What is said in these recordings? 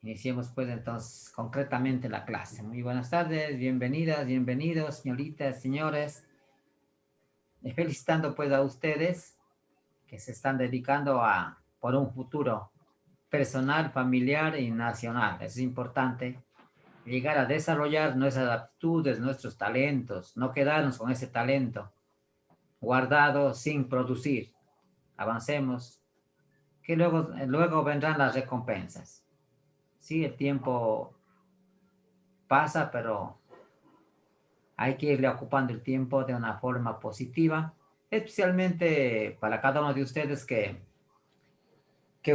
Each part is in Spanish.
Iniciemos pues entonces concretamente la clase. Muy buenas tardes, bienvenidas, bienvenidos, señoritas, señores. Felicitando pues a ustedes que se están dedicando por un futuro personal, familiar y nacional. Es importante llegar a desarrollar nuestras aptitudes, nuestros talentos, no quedarnos con ese talento guardado sin producir. Avancemos, que luego vendrán las recompensas. Sí, el tiempo pasa, pero hay que irle ocupando el tiempo de una forma positiva, especialmente para cada uno de ustedes que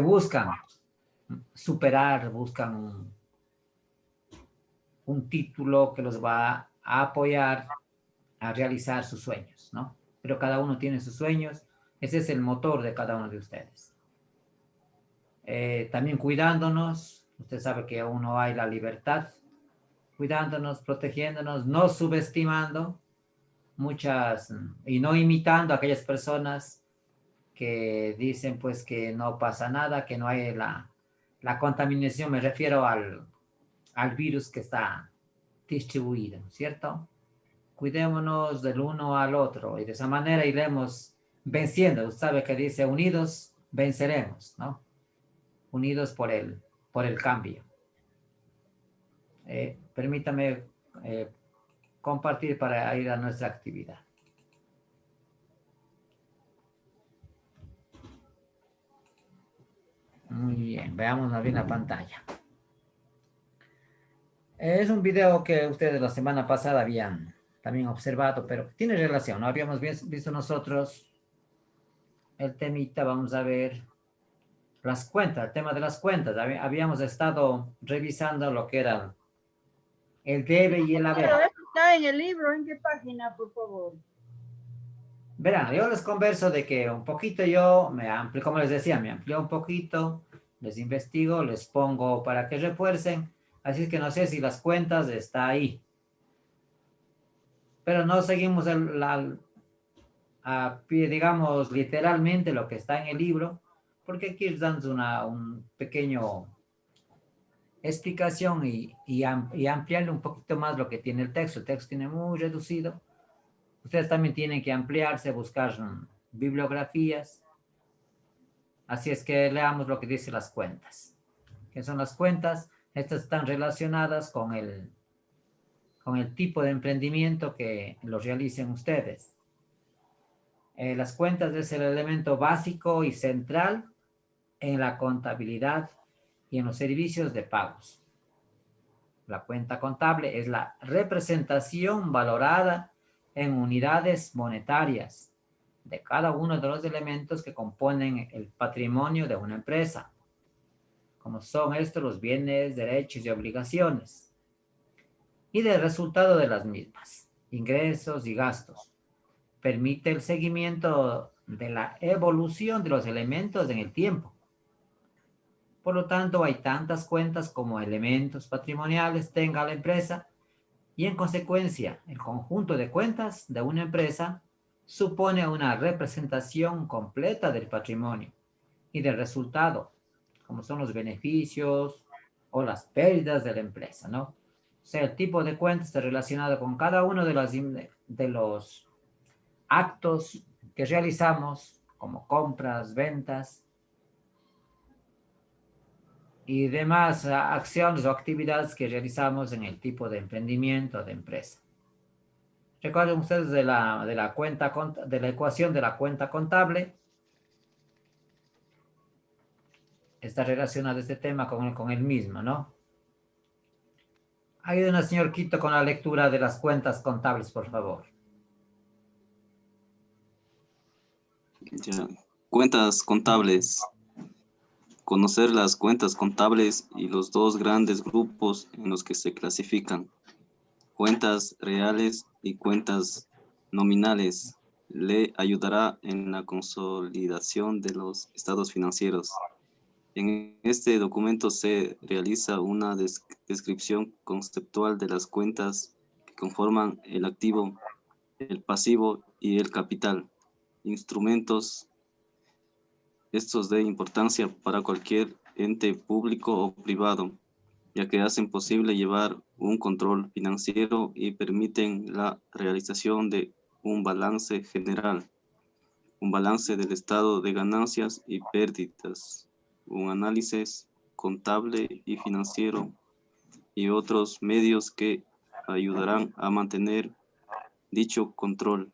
buscan superar, buscan un título que los va a apoyar a realizar sus sueños, ¿no? Pero cada uno tiene sus sueños, ese es el motor de cada uno de ustedes. También cuidándonos, usted sabe que aún no hay la libertad, cuidándonos, protegiéndonos, no subestimando y no imitando a aquellas personas que dicen pues que no pasa nada, que no hay la contaminación, me refiero al virus que está distribuido, ¿cierto? Cuidémonos del uno al otro y de esa manera iremos venciendo. Usted sabe que dice unidos venceremos, ¿no? Unidos por el cambio. Permítame compartir para ir a nuestra actividad. Muy bien, veamos más bien la pantalla. Es un video que ustedes la semana pasada habían también observado, pero tiene relación, ¿no? Habíamos visto nosotros el temita, vamos a ver las cuentas, el tema de las cuentas. Habíamos estado revisando lo que era el debe y el haber. Pero eso está en el libro, ¿en qué página, por favor? Verán, yo les converso de que un poquito yo me amplio, como les decía, me amplio un poquito, les investigo, les pongo para que refuercen, así es que no sé si las cuentas está ahí. Pero no seguimos digamos, literalmente lo que está en el libro, porque aquí damos un pequeño explicación y ampliarle un poquito más lo que tiene el texto. El texto tiene muy reducido. Ustedes también tienen que ampliarse, buscar bibliografías. Así es que leamos lo que dice las cuentas. ¿Qué son las cuentas? Estas están relacionadas con el tipo de emprendimiento que lo realicen ustedes. Las cuentas es el elemento básico y central en la contabilidad y en los servicios de pagos. La cuenta contable es la representación valorada en unidades monetarias de cada uno de los elementos que componen el patrimonio de una empresa, como son estos los bienes, derechos y obligaciones, y del resultado de las mismas, ingresos y gastos. Permite el seguimiento de la evolución de los elementos en el tiempo. Por lo tanto, hay tantas cuentas como elementos patrimoniales tenga la empresa y en consecuencia, el conjunto de cuentas de una empresa supone una representación completa del patrimonio y del resultado, como son los beneficios o las pérdidas de la empresa, ¿no? O sea, el tipo de cuenta está relacionado con cada uno de los actos que realizamos, como compras, ventas y demás acciones o actividades que realizamos en el tipo de emprendimiento de empresa. Recuerden ustedes de la ecuación de la cuenta contable. Está relacionado este tema con el mismo, ¿no? Ayúdenos, señor Quito, con la lectura de las cuentas contables, por favor. Ya. Cuentas contables. Conocer las cuentas contables y los dos grandes grupos en los que se clasifican. Cuentas reales y cuentas nominales. Le ayudará en la consolidación de los estados financieros. En este documento se realiza una descripción conceptual de las cuentas que conforman el activo, el pasivo y el capital, instrumentos estos de importancia para cualquier ente público o privado, ya que hacen posible llevar un control financiero y permiten la realización de un balance general, un balance del estado de ganancias y pérdidas, un análisis contable y financiero y otros medios que ayudarán a mantener dicho control.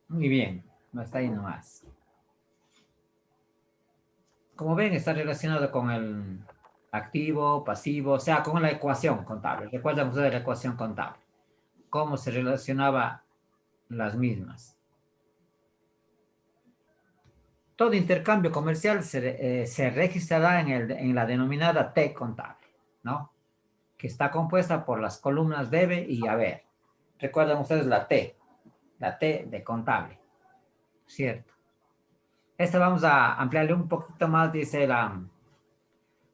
Muy bien, no está ahí nomás. Como ven, está relacionado con el activo, pasivo, o sea, con la ecuación contable. Recuerdan ustedes la ecuación contable. Cómo se relacionaba las mismas. Todo intercambio comercial se registrará en la denominada T contable, ¿no? Que está compuesta por las columnas debe y haber. Recuerdan ustedes la T de contable, ¿cierto? Esta vamos a ampliarle un poquito más, dice la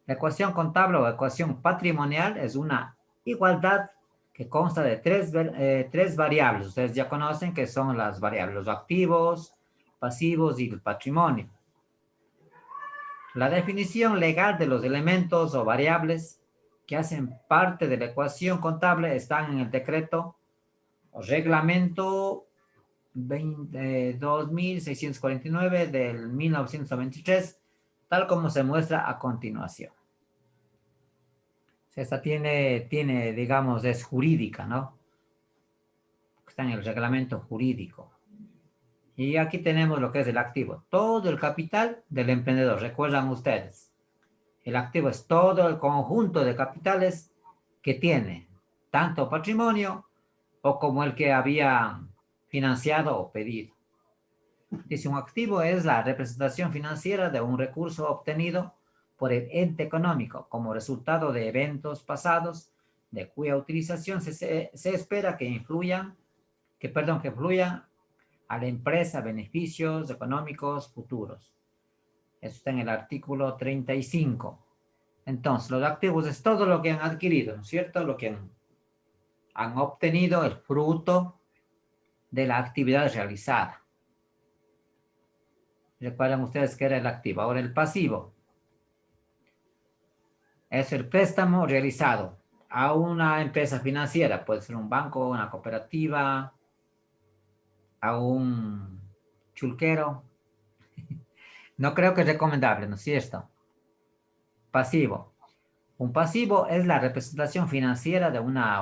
ecuación contable o ecuación patrimonial es una igualdad que consta de tres variables. Ustedes ya conocen que son las variables, los activos, pasivos y el patrimonio. La definición legal de los elementos o variables que hacen parte de la ecuación contable están en el decreto o reglamento 2649 del 1993, tal como se muestra a continuación. Esta tiene, digamos, es jurídica, ¿no? Está en el reglamento jurídico. Y aquí tenemos lo que es el activo. Todo el capital del emprendedor. ¿Recuerdan ustedes? El activo es todo el conjunto de capitales que tiene, tanto patrimonio o como el que había financiado o pedido. Dice, un activo es la representación financiera de un recurso obtenido por el ente económico como resultado de eventos pasados de cuya utilización se espera que fluyan a la empresa beneficios económicos futuros. Eso está en el artículo 35. Entonces, los activos es todo lo que han adquirido, ¿no es cierto? Lo que han obtenido el fruto de la actividad realizada. Recuerdan ustedes que era el activo. Ahora el pasivo es el préstamo realizado a una empresa financiera, puede ser un banco, una cooperativa, a un chulquero. No creo que es recomendable, ¿no es cierto? Pasivo. Un pasivo es la representación financiera de una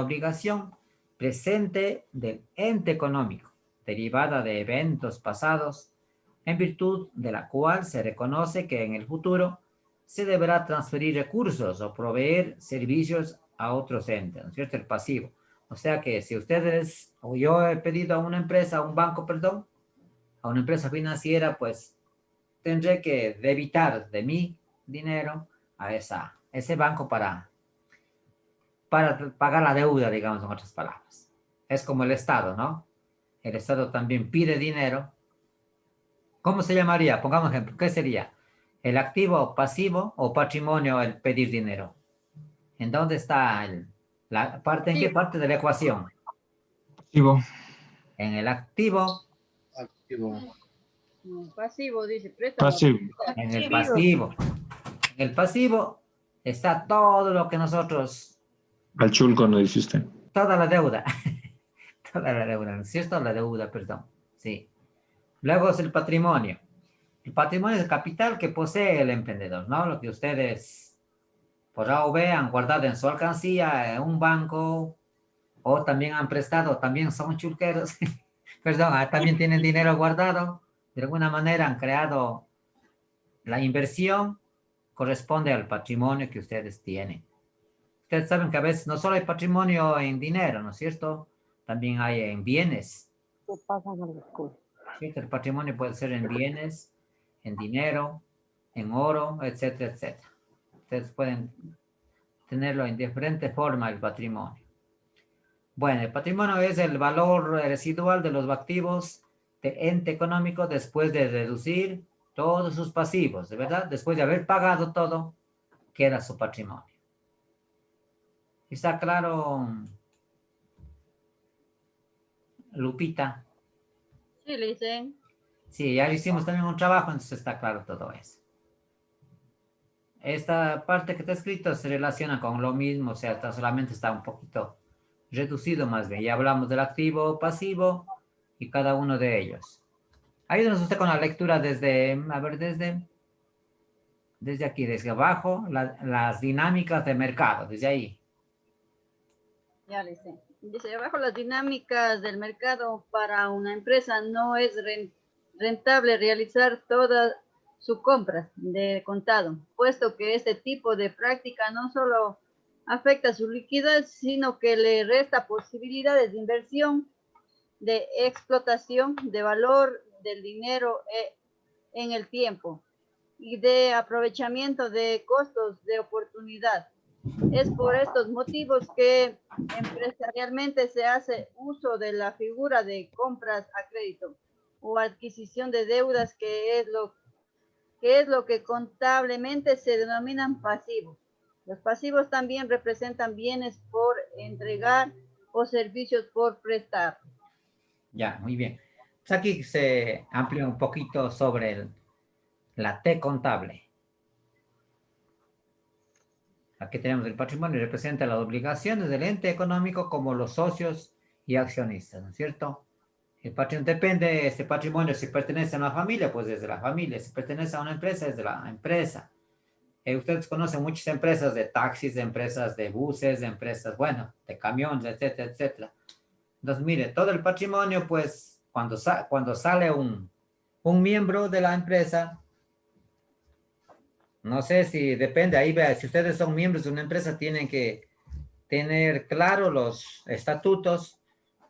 obligación presente del ente económico, derivada de eventos pasados, en virtud de la cual se reconoce que en el futuro se deberá transferir recursos o proveer servicios a otros entes, ¿no es cierto? El pasivo. O sea que si ustedes, o yo he pedido a una empresa, a un banco, perdón, a una empresa financiera, pues tendré que debitar de mi dinero a ese banco para pagar la deuda, digamos, en otras palabras. Es como el Estado, ¿no? El Estado también pide dinero. ¿Cómo se llamaría? Pongamos ejemplo. ¿Qué sería? ¿El activo pasivo o patrimonio el pedir dinero? ¿En dónde está en qué parte de la ecuación? Pasivo. En el activo, Activo. Pasivo, dice, préstamo. Pasivo. en el pasivo. En el pasivo está todo lo que nosotros, Al chulco, no dice usted. toda la deuda, toda la deuda, ¿no es cierto? La deuda, perdón, sí. Luego es el patrimonio. El patrimonio es el capital que posee el emprendedor, ¿no? Lo que ustedes por A o B han guardado en su alcancía, en un banco, o también han prestado, también son chulqueros, perdón, también tienen dinero guardado, de alguna manera han creado la inversión, corresponde al patrimonio que ustedes tienen. Ustedes saben que a veces no solo hay patrimonio en dinero, ¿no es cierto? También hay en bienes. ¿Qué pasa en la escuela? ¿Cierto? El patrimonio puede ser en bienes, en dinero, en oro, etcétera, etcétera. Ustedes pueden tenerlo en diferentes formas el patrimonio. Bueno, el patrimonio es el valor residual de los activos del ente económico después de reducir todos sus pasivos, ¿de verdad? Después de haber pagado todo, queda su patrimonio. ¿Está claro, Lupita? Sí, le dicen. Sí, ya hicimos también un trabajo, entonces está claro todo eso. esta parte que está escrito se relaciona con lo mismo, o sea, solamente está un poquito reducido más bien. Ya hablamos del activo, pasivo y cada uno de ellos. Ayúdenos usted con la lectura desde, a ver, desde aquí, desde abajo, las dinámicas de mercado, desde ahí. Ya le sé. Dice abajo, las dinámicas del mercado para una empresa no es rentable realizar todas sus compras de contado, puesto que este tipo de práctica no solo afecta su liquidez, sino que le resta posibilidades de inversión, de explotación, de valor del dinero en el tiempo y de aprovechamiento de costos de oportunidad. Es por estos motivos que empresarialmente se hace uso de la figura de compras a crédito o adquisición de deudas, que es lo que contablemente se denominan pasivos. Los pasivos también representan bienes por entregar o servicios por prestar. Ya, muy bien. Pues aquí se amplía un poquito sobre la T contable. Aquí tenemos el patrimonio, representa las obligaciones del ente económico como los socios y accionistas, ¿no es cierto? El patrimonio depende, este patrimonio, si pertenece a una familia, pues es de la familia. Si pertenece a una empresa, es de la empresa. Ustedes conocen muchas empresas de taxis, de empresas de buses, de empresas, bueno, de camiones, etcétera, etcétera. Entonces, mire, todo el patrimonio, pues, cuando sale un miembro de la empresa, no sé si depende, ahí vea, si ustedes son miembros de una empresa, tienen que tener claro los estatutos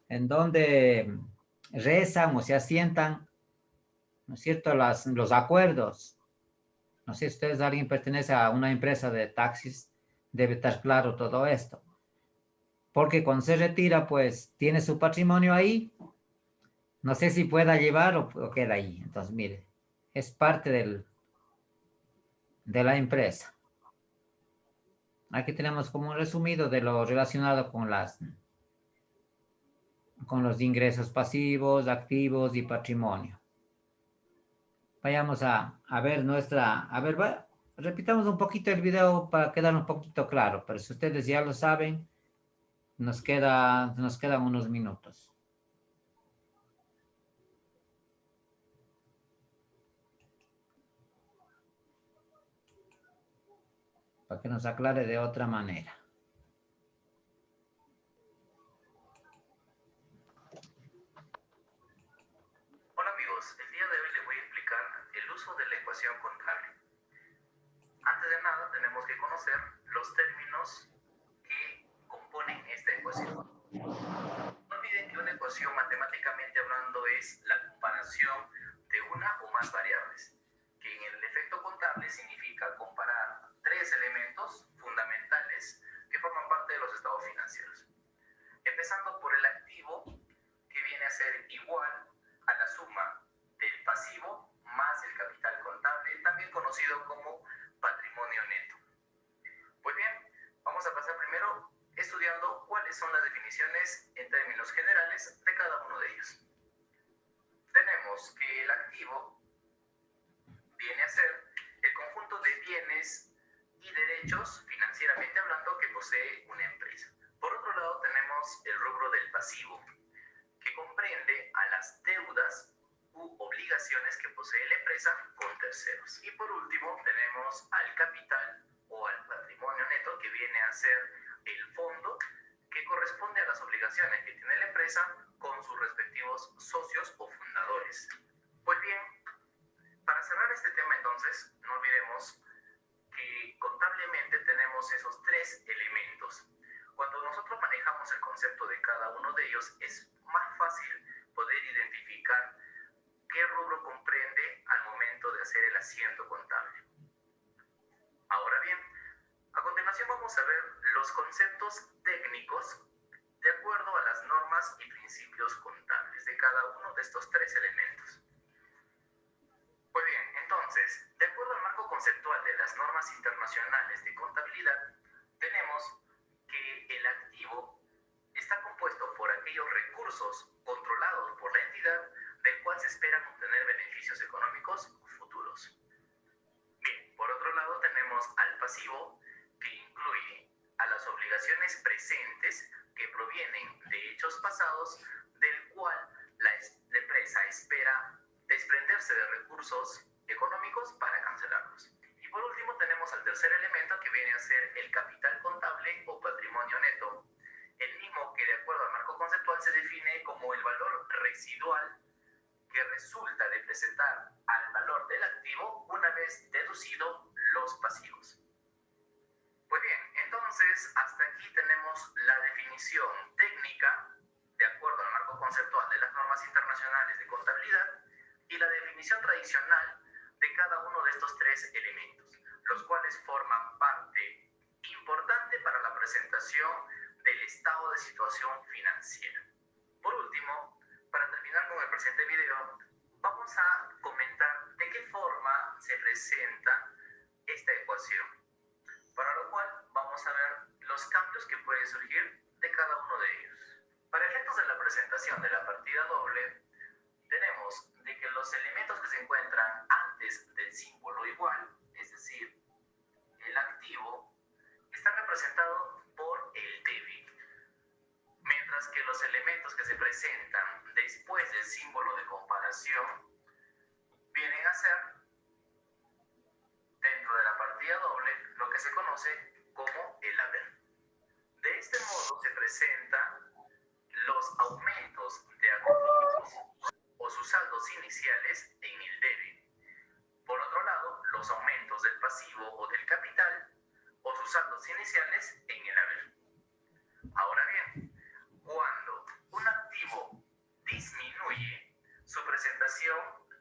en donde rezan o se asientan, ¿no es cierto?, los acuerdos. No sé si ustedes, alguien pertenece a una empresa de taxis, debe estar claro todo esto. Porque cuando se retira, pues, tiene su patrimonio ahí, no sé si pueda llevar o queda ahí. Entonces, mire, es parte de la empresa. Aquí tenemos como un resumido de lo relacionado con los ingresos pasivos, activos y patrimonio. Vayamos a ver repitamos un poquito el video para quedar un poquito claro, pero si ustedes ya lo saben, nos quedan unos minutos. Para que nos aclare de otra manera. Hola amigos, el día de hoy les voy a explicar el uso de la ecuación contable. Antes de nada tenemos que conocer los términos que componen esta ecuación. No olviden que una ecuación matemáticamente hablando es la comparación de una o más variables, que en el efecto contable significa comparar tres elementos fundamentales que forman parte de los estados financieros. Empezando por el activo, que viene a ser igual a la suma del pasivo más el capital contable, también conocido como patrimonio neto. Pues bien, vamos a pasar primero estudiando cuáles son las definiciones en términos generales de cada uno de ellos. Tenemos que el activo viene a ser el conjunto de bienes y derechos financieramente hablando que posee una empresa. Por otro lado tenemos el rubro del pasivo, que comprende a las deudas u obligaciones que posee la empresa con terceros. Y por último tenemos al capital o al patrimonio neto, que viene a ser el fondo que corresponde a las obligaciones que tiene la empresa con sus respectivos socios o fundadores. Pues bien, para cerrar este tema entonces, no olvidemos que contablemente tenemos esos tres elementos. Cuando nosotros manejamos el concepto de cada uno de ellos, es más fácil poder identificar qué rubro comprende al momento de hacer el asiento contable. Ahora bien, a continuación vamos a ver los conceptos técnicos de acuerdo a las normas y principios contables de cada uno de estos tres elementos. Pues bien, entonces, de acuerdo al marco conceptual de las normas internacionales de contabilidad, tenemos que el activo está compuesto por aquellos recursos controlados por la entidad del cual se esperan obtener beneficios económicos futuros. Bien, por otro lado tenemos tenemos al pasivo, que incluye a las obligaciones presentes que provienen de hechos pasados, del cual la empresa espera desprenderse de recursos económicos para cancelarlos. Y por último tenemos al tercer elemento, que viene a ser el capital contable o patrimonio neto, el mismo que de acuerdo al marco conceptual se define como el valor residual que resulta de presentar al valor del activo una vez deducido los pasivos. Pues bien, entonces hasta aquí tenemos la definición técnica de acuerdo al marco conceptual de las normas internacionales de contabilidad y la definición tradicional de cada uno de estos tres elementos, los cuales forman parte importante para la presentación del estado de situación financiera. Por último, para terminar con el presente video, vamos a comentar de qué forma se presenta esta ecuación, para lo cual vamos a ver los cambios que pueden surgir de cada uno de ellos. Para efectos de la presentación de la partida doble, tenemos de que los elementos que se encuentran antes del símbolo igual, es decir, el activo, está representado por el débito, mientras que los elementos que se presentan después del símbolo de comparación vienen a ser, dentro de la partida doble, lo que se conoce como el haber. De este modo se presentan los aumentos de activos o sus saldos iniciales en el débito. Por otro lado, los aumentos del pasivo o del capital o sus saldos iniciales en el haber. Ahora bien, cuando un activo disminuye, su presentación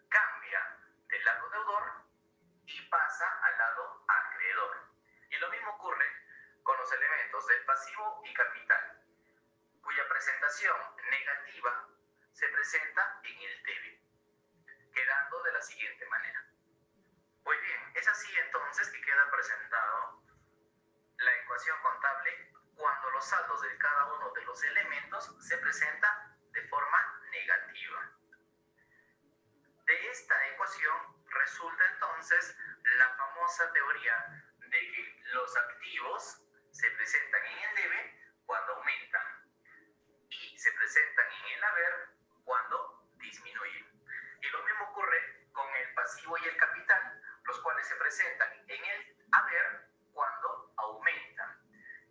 cambia del lado deudor y pasa al lado acreedor. Y lo mismo ocurre con los elementos del pasivo y capital, cuya presentación negativa se presenta en el débito, quedando de la siguiente manera. Pues bien, es así entonces que queda presentado la ecuación contable cuando los saldos de cada uno de los elementos se presentan de forma negativa. De esta ecuación resulta entonces la famosa teoría de que los activos se presentan en el debe cuando aumentan y se presentan en el haber cuando disminuyen. Y lo mismo ocurre con el pasivo y el capital, los cuales se presentan en el haber cuando aumentan.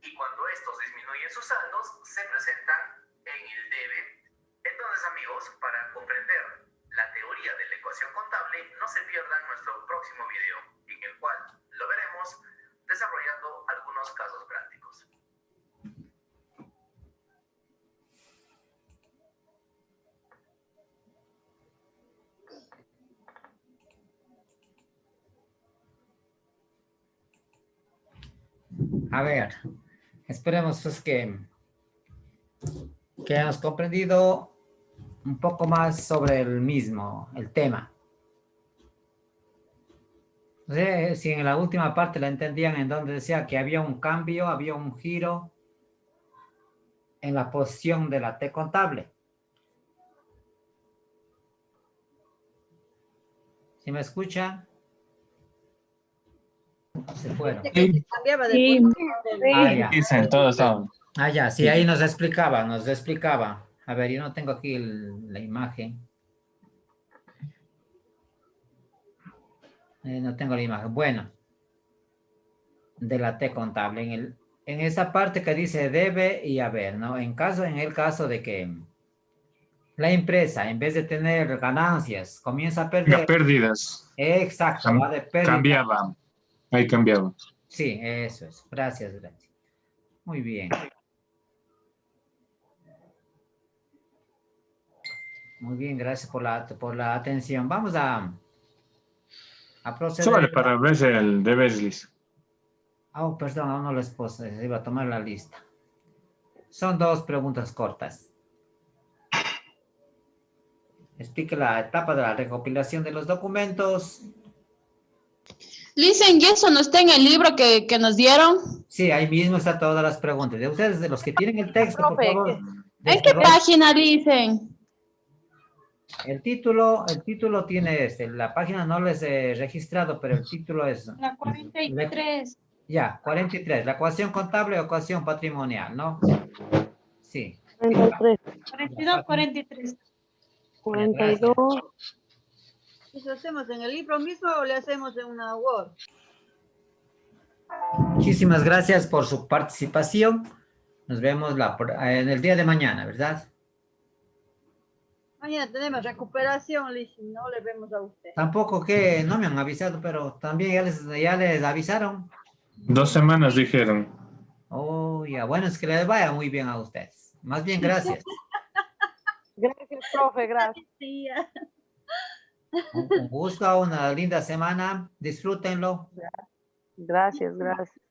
Y cuando estos disminuyen sus saldos, se presentan en el debe. Entonces, amigos, para comprender la teoría de la ecuación contable, no se pierdan nuestro próximo video, en el cual lo veremos desarrollando algunos casos prácticos. A ver, esperemos pues que hayamos comprendido un poco más sobre el mismo, el tema. No sé si en la última parte la entendían, en donde decía que había un cambio, había un giro en la posición de la T contable. ¿Sí me escuchan? Se fueron. Se cambiaba de Sí. posición. Ah, ya. Dicen, todos saben. Ah, ya, sí, ahí nos explicaba. A ver, yo no tengo aquí la imagen. No tengo la imagen. Bueno, de la T contable. En esa parte que dice debe y haber, ¿no? En el caso de que la empresa, en vez de tener ganancias, comienza a perder. Las pérdidas. Exacto, va de pérdida. Cambiaba. Ahí cambiaba. Sí, eso es. Gracias. Muy bien. Muy bien, gracias por la atención. Vamos a proceder. Súbale para ver el de Beslis. Oh, perdón, aún no les puse, iba a tomar la lista. Son 2 preguntas cortas. Explique la etapa de la recopilación de los documentos. Listen, ¿y eso no está en el libro que nos dieron? Sí, ahí mismo están todas las preguntas. De ustedes, de los que tienen el texto, por Profe, favor. ¿en qué página dicen? El título tiene la página no les he registrado, pero el título es... La 43. Ya, 43, la ecuación contable o ecuación patrimonial, ¿no? Sí. 43, 42, 43. 42. ¿Eso hacemos en el libro mismo o le hacemos en una Word? Muchísimas gracias por su participación. Nos vemos en el día de mañana, ¿verdad? Mañana tenemos recuperación, Liz, no le vemos a usted. Tampoco que no me han avisado, pero también ya les avisaron. 2 semanas dijeron. Oh, ya, bueno, es que les vaya muy bien a ustedes. Más bien, gracias. Gracias, profe, gracias. Sí, Un gusto, una linda semana. Disfrútenlo. Gracias, gracias.